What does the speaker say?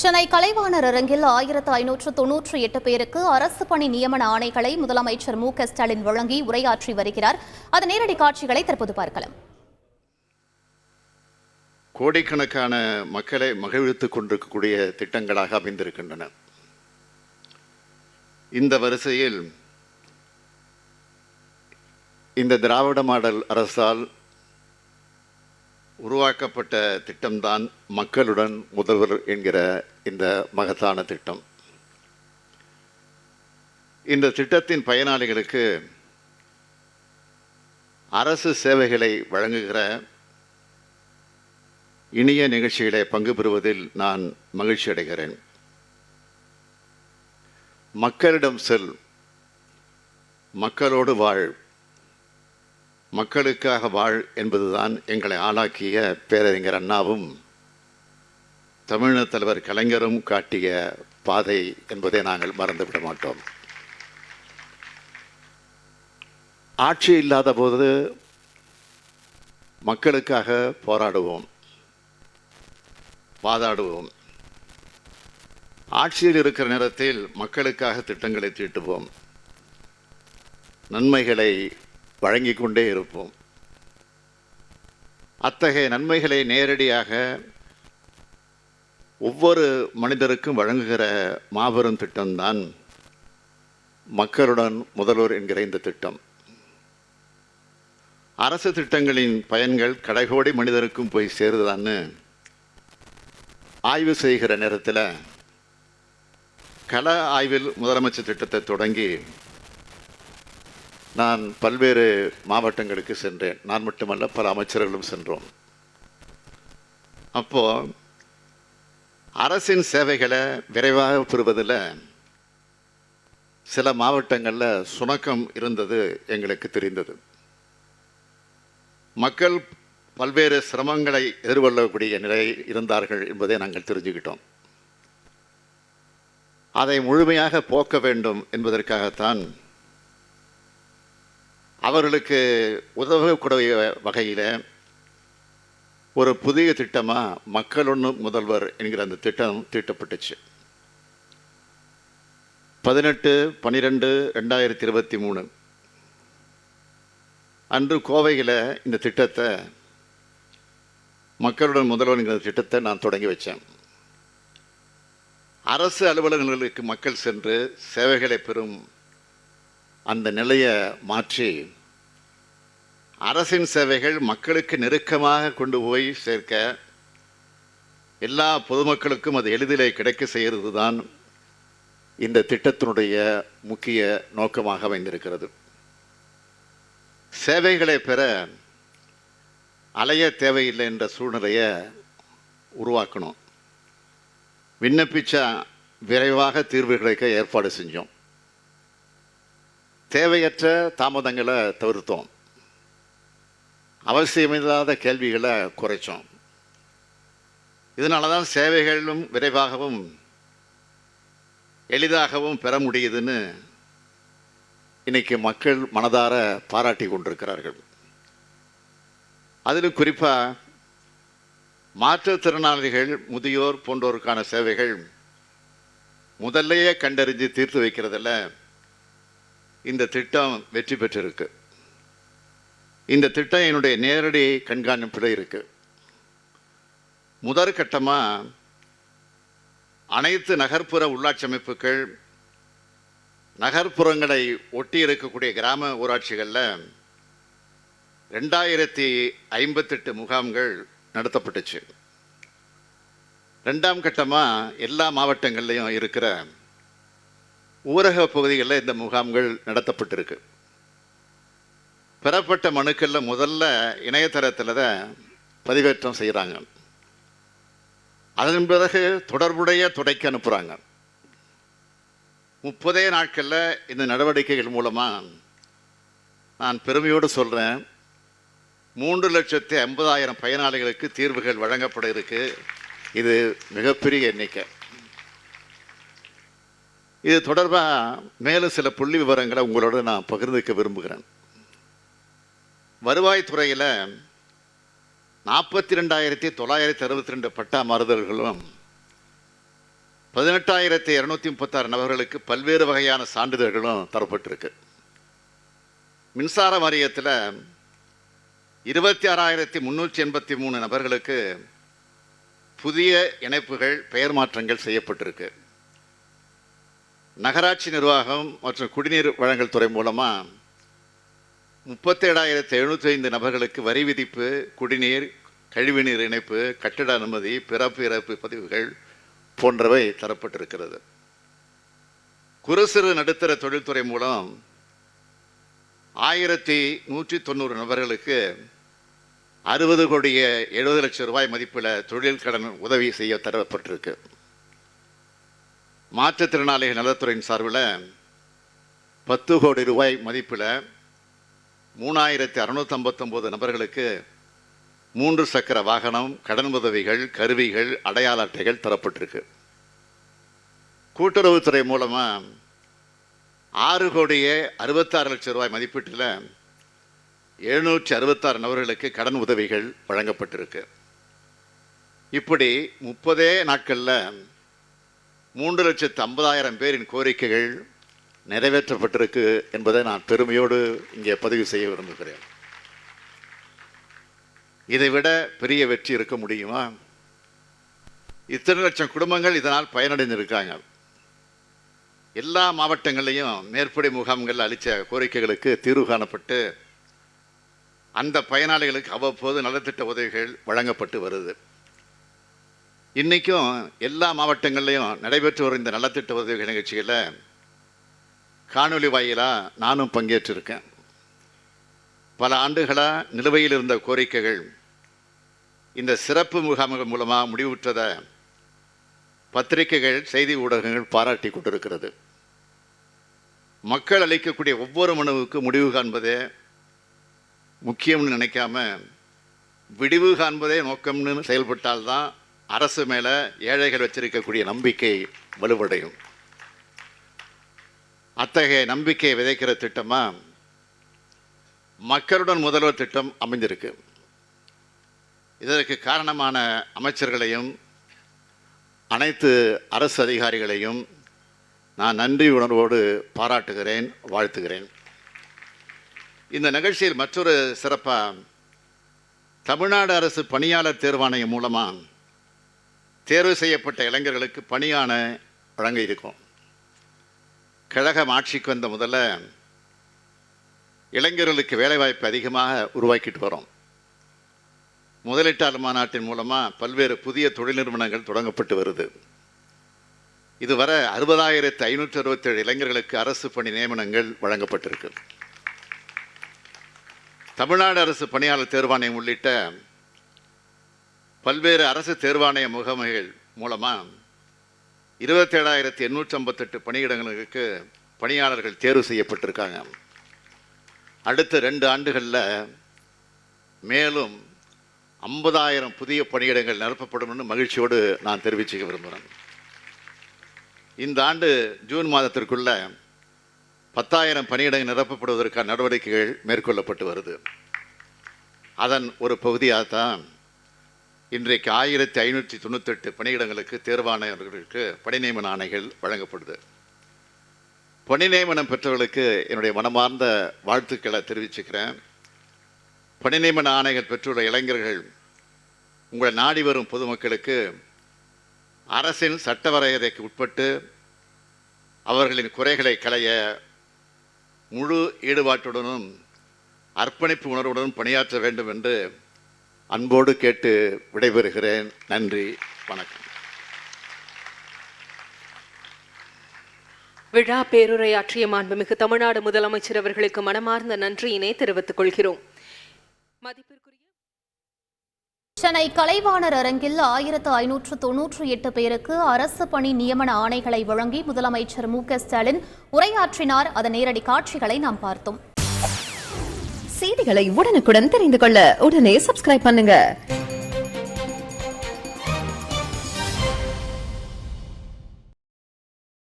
சென்னை கலைவாணர் அரங்கில் 1598 பேருக்கு அரசு பணி நியமன ஆணைகளை முதலமைச்சர் மு.க.ஸ்டாலின் வழங்கி உரையாற்றி வருகிறார். அதன் நேரடி காட்சிகளை தற்போது பார்க்கலாம். கோடிக்கணக்கான மக்களை மகிழ்வித்துக் கொண்டிருக்கக்கூடிய திட்டங்களாக அமைந்திருக்கின்றன. இந்த வரிசையில் இந்த திராவிட மாடல் அரசால் உருவாக்கப்பட்ட திட்டம்தான் மக்களுடன் முதல்வர் என்கிற இந்த மகத்தான திட்டம். இந்த திட்டத்தின் பயனாளிகளுக்கு அரசு சேவைகளை வழங்குகிற இனிய நிகழ்ச்சிகளை பங்கு பெறுவதில் நான் மகிழ்ச்சி அடைகிறேன். மக்களிடம் செல், மக்களோடு வாழ், மக்களுக்காக வாழ் என்பதுதான் எங்களை ஆளாக்கிய பேரறிஞர் அண்ணாவும் தமிழக தலைவர் கலைஞரும் காட்டிய பாதை என்பதை நாங்கள் மறந்துவிட மாட்டோம். ஆட்சி இல்லாத போது மக்களுக்காக போராடுவோம், வாதாடுவோம். ஆட்சியில் இருக்கிற நேரத்தில் மக்களுக்காக திட்டங்களை தீட்டுவோம், நன்மைகளை வழங்கிக் கொண்டே இருப்போம். அத்தகைய நன்மைகளை நேரடியாக ஒவ்வொரு மனிதருக்கும் வழங்குகிற மாபெரும் திட்டம்தான் மக்களுடன் முதல்வர் என்கிற இந்த திட்டம். அரசு திட்டங்களின் பயன்கள் கடைகோடி மனிதருக்கும் போய் சேருதான்னு ஆய்வு செய்கிற நேரத்தில் கள ஆய்வில் முதலமைச்சர் திட்டத்தை தொடங்கி நான் பல்வேறு மாவட்டங்களுக்கு சென்றேன். நான் மட்டுமல்ல, பல அமைச்சர்களும் சென்றோம். அப்போது அரசின் சேவைகளை விரைவாக பெறுவதில் சில மாவட்டங்களில் சுணக்கம் இருந்தது எங்களுக்கு தெரிந்தது. மக்கள் பல்வேறு சிரமங்களை எதிர்கொள்ளக்கூடிய நிலை இருந்தார்கள் என்பதை நாங்கள் தெரிஞ்சுக்கிட்டோம். அதை முழுமையாக போக்க வேண்டும் என்பதற்காகத்தான் அவர்களுக்கு உதவக்கூடிய வகையில் ஒரு புதிய திட்டமாக மக்களொன்று முதல்வர் என்கிற அந்த திட்டம் தீட்டப்பட்டுச்சு. 18/12/2023 அன்று கோவையில் இந்த திட்டத்தை மக்களுடன் முதல்வர் என்கிற திட்டத்தை நான் தொடங்கி வச்சேன். அரசு அலுவலகங்களுக்கு மக்கள் சென்று சேவைகளை பெறும் அந்த நிலையை மாற்றி அரசின் சேவைகள் மக்களுக்கு நெருக்கமாக கொண்டு போய் சேர்க்க, எல்லா பொதுமக்களுக்கும் அது எளிதிலே கிடைக்க செய்கிறது தான் இந்த திட்டத்தினுடைய முக்கிய நோக்கமாக அமைந்திருக்கிறது. சேவைகளை பெற அலைய தேவையில்லை என்ற சூழ்நிலையை உருவாக்கணும். விண்ணப்பிச்சா விரைவாக தீர்வு கிடைக்க ஏற்பாடு செஞ்சோம். தேவையற்ற தாமதங்களை தவிர்த்தோம். அவசியமில்லாத கேள்விகளை குறைச்சோம். இதனால தான் சேவைகளும் விரைவாகவும் எளிதாகவும் பெற முடியுதுன்னு இன்னைக்கு மக்கள் மனதார பாராட்டி கொண்டிருக்கிறார்கள். அதிலும் குறிப்பாக மாற்றுத்திறனாளிகள், முதியோர் போன்றோருக்கான சேவைகள் முதல்லையே கண்டறிஞ்சு தீர்த்து வைக்கிறதில் இந்த திட்டம் வெற்றி பெற்றிருக்கு. இந்த திட்டம் என்னுடைய நேரடி கண்காணிப்பில் இருக்குது. முதற்கட்டமாக அனைத்து நகர்ப்புற உள்ளாட்சி அமைப்புகள், நகர்ப்புறங்களை ஒட்டி இருக்கக்கூடிய கிராம ஊராட்சிகளில் 2058 முகாம்கள் நடத்தப்பட்டுச்சு. 2ஆம் கட்டமாக எல்லா மாவட்டங்கள்லையும் இருக்கிற ஊரக பகுதிகளில் இந்த முகாம்கள் நடத்தப்பட்டிருக்கு. பெறப்பட்ட மனுக்களில் முதல்ல இணையதளத்தில் தான் பதிவேற்றம் செய்கிறாங்க. அதன் பிறகு தொடர்புடைய துறைக்கு அனுப்புகிறாங்க. 30 நாட்களில் இந்த நடவடிக்கைகள் மூலமாக நான் பெருமையோடு சொல்கிறேன், 3,50,000 பயனாளிகளுக்கு தீர்வுகள் வழங்கப்பட இருக்கு. இது மிகப்பெரிய எண்ணிக்கை. இது தொடர்பாக மேலும் சில புள்ளி விவரங்களை உங்களோடு நான் பகிர்ந்துக்க விரும்புகிறேன். வருவாய்த்துறையில் 42,962 பட்டா மாறுதல்களும் 18,236 நபர்களுக்கு பல்வேறு வகையான சான்றிதழ்களும் தரப்பட்டிருக்கு. மின்சார வாரியத்தில் 26,383 நபர்களுக்கு புதிய இணைப்புகள் பெயர் மாற்றங்கள் செய்யப்பட்டிருக்கு. நகராட்சி நிர்வாகம் மற்றும் குடிநீர் வழங்கல் துறை மூலமாக 37,705 நபர்களுக்கு வரி விதிப்பு, குடிநீர், கழிவுநீர் இணைப்பு, கட்டிட அனுமதி, பிறப்பு இறப்பு பதிவுகள் போன்றவை தரப்பட்டிருக்கிறது. குறு சிறு நடுத்தர தொழில்துறை மூலம் 1,190 நபர்களுக்கு 60,70,00,000 ரூபாய் மதிப்பில் தொழில் கடன் உதவி செய்ய தரப்பட்டிருக்கு. மாற்றுத்திறனாளிகள் நலத்துறையின் சார்பில் 10 கோடி ரூபாய் மதிப்பில் 3,659 நபர்களுக்கு 3 சக்கர வாகனம், கடன் உதவிகள், கருவிகள், அடையாள அட்டைகள் தரப்பட்டிருக்கு. கூட்டுறவுத்துறை மூலமாக 6,66,00,000 ரூபாய் மதிப்பீட்டில் 766 நபர்களுக்கு கடன் உதவிகள் வழங்கப்பட்டிருக்கு. இப்படி 30 நாட்களில் 3,50,000 பேரின் கோரிக்கைகள் நிறைவேற்றப்பட்டிருக்கு என்பதை நான் பெருமையோடு இங்கே பதிவு செய்ய விரும்புகிறேன். இதைவிட பெரிய வெற்றி இருக்க முடியுமா? இத்தனை லட்சம் குடும்பங்கள் இதனால் பயனடைந்திருக்காங்க. எல்லா மாவட்டங்களையும் மேற்படி முகாம்கள் அளித்த கோரிக்கைகளுக்கு தீர்வு காணப்பட்டு அந்த பயனாளிகளுக்கு அவ்வப்போது நலத்திட்ட உதவிகள் வழங்கப்பட்டு வருது. இன்றைக்கும் எல்லா மாவட்டங்கள்லையும் நடைபெற்று வரும் இந்த நலத்திட்ட உதவி நிகழ்ச்சியில் காணொலி வாயிலாக நானும் பங்கேற்றிருக்கேன். பல ஆண்டுகளாக நிலுவையில் இருந்த கோரிக்கைகள் இந்த சிறப்பு முகாம்கள் மூலமாக முடிவுற்றதை பத்திரிகைகள், செய்தி ஊடகங்கள் பாராட்டி கொண்டிருக்கிறது. மக்கள் அளிக்கக்கூடிய ஒவ்வொரு மனுவுக்கு முடிவு காண்பதே முக்கியம்னு நினைக்காம விடிவு காண்பதே நோக்கம்னு செயல்பட்டால்தான் அரசு மேலே ஏழைகள் வச்சிருக்கக்கூடிய நம்பிக்கை வலுவடையும். அத்தகைய நம்பிக்கையை விதைக்கிற திட்டமாக மக்களுடன் முதல்வர் திட்டம் அமைந்திருக்கு. இதற்கு காரணமான அமைச்சர்களையும் அனைத்து அரசு அதிகாரிகளையும் நான் நன்றி உணர்வோடு பாராட்டுகிறேன், வாழ்த்துகிறேன். இந்த நிகழ்ச்சியில் மற்றொரு சிறப்பாக தமிழ்நாடு அரசு பணியாளர் தேர்வாணையம் மூலமாக தேர்வு செய்யப்பட்ட இளைஞர்களுக்கு பணியான வழங்க இருக்கும். கழகம் ஆட்சிக்கு வந்த முதல்ல இளைஞர்களுக்கு வேலைவாய்ப்பு அதிகமாக உருவாக்கிட்டு வரோம். முதலீட்டாளர் மாநாட்டின் மூலமாக பல்வேறு புதிய தொழில் நிறுவனங்கள் தொடங்கப்பட்டு வருது. இதுவரை 60,567 இளைஞர்களுக்கு அரசு பணி நியமனங்கள் வழங்கப்பட்டிருக்கு. தமிழ்நாடு அரசு பணியாளர் தேர்வாணையம் உள்ளிட்ட பல்வேறு அரசு தேர்வாணைய முகமைகள் மூலமாக 27,858 பணியிடங்களுக்கு பணியாளர்கள் தேர்வு செய்யப்பட்டிருக்காங்க. அடுத்த 2 ஆண்டுகளில் மேலும் 50,000 புதிய பணியிடங்கள் நிரப்பப்படும் மகிழ்ச்சியோடு நான் தெரிவிச்சுக்க விரும்புகிறேன். இந்த ஆண்டு ஜூன் மாதத்திற்குள்ள 10,000 பணியிடங்கள் நிரப்பப்படுவதற்கான நடவடிக்கைகள் மேற்கொள்ளப்பட்டு வருது. அதன் ஒரு பகுதியாகத்தான் இன்றைக்கு 1,598 பணியிடங்களுக்கு தேர்வாணையர்களுக்கு பணி நியமன ஆணைகள் வழங்கப்படுது. பணி நியமனம் பெற்றவர்களுக்கு என்னுடைய மனமார்ந்த வாழ்த்துக்களை தெரிவிச்சுக்கிறேன். பணி நியமன ஆணைகள் பெற்றுள்ள இளைஞர்கள் உங்களை நாடி வரும் பொதுமக்களுக்கு அரசின் சட்ட வரையறைக்கு உட்பட்டு அவர்களின் குறைகளை களைய முழு ஈடுபாட்டுடனும் அர்ப்பணிப்பு உணர்வுடனும் பணியாற்ற வேண்டும் என்று அன்போடு கேட்டு விடைபெறுகிறேன். நன்றி, வணக்கம். விழா பேருரையாற்றிய மாண்புமிகு தமிழ்நாடு முதலமைச்சர் அவர்களுக்கு மனமார்ந்த நன்றியினை தெரிவித்துக் கொள்கிறோம். மதிப்பிற்குரிய சென்னை கலைவாணர் அரங்கில் 1,598 பேருக்கு அரசு பணி நியமன ஆணைகளை வழங்கி முதலமைச்சர் மு.க.ஸ்டாலின் உரையாற்றினார். அதன் நேரடி காட்சிகளை நாம் பார்த்தோம். செய்திகளை உடனுக்குடன் தெரிந்து கொள்ள உடனே சப்ஸ்கிரைப் பண்ணுங்க.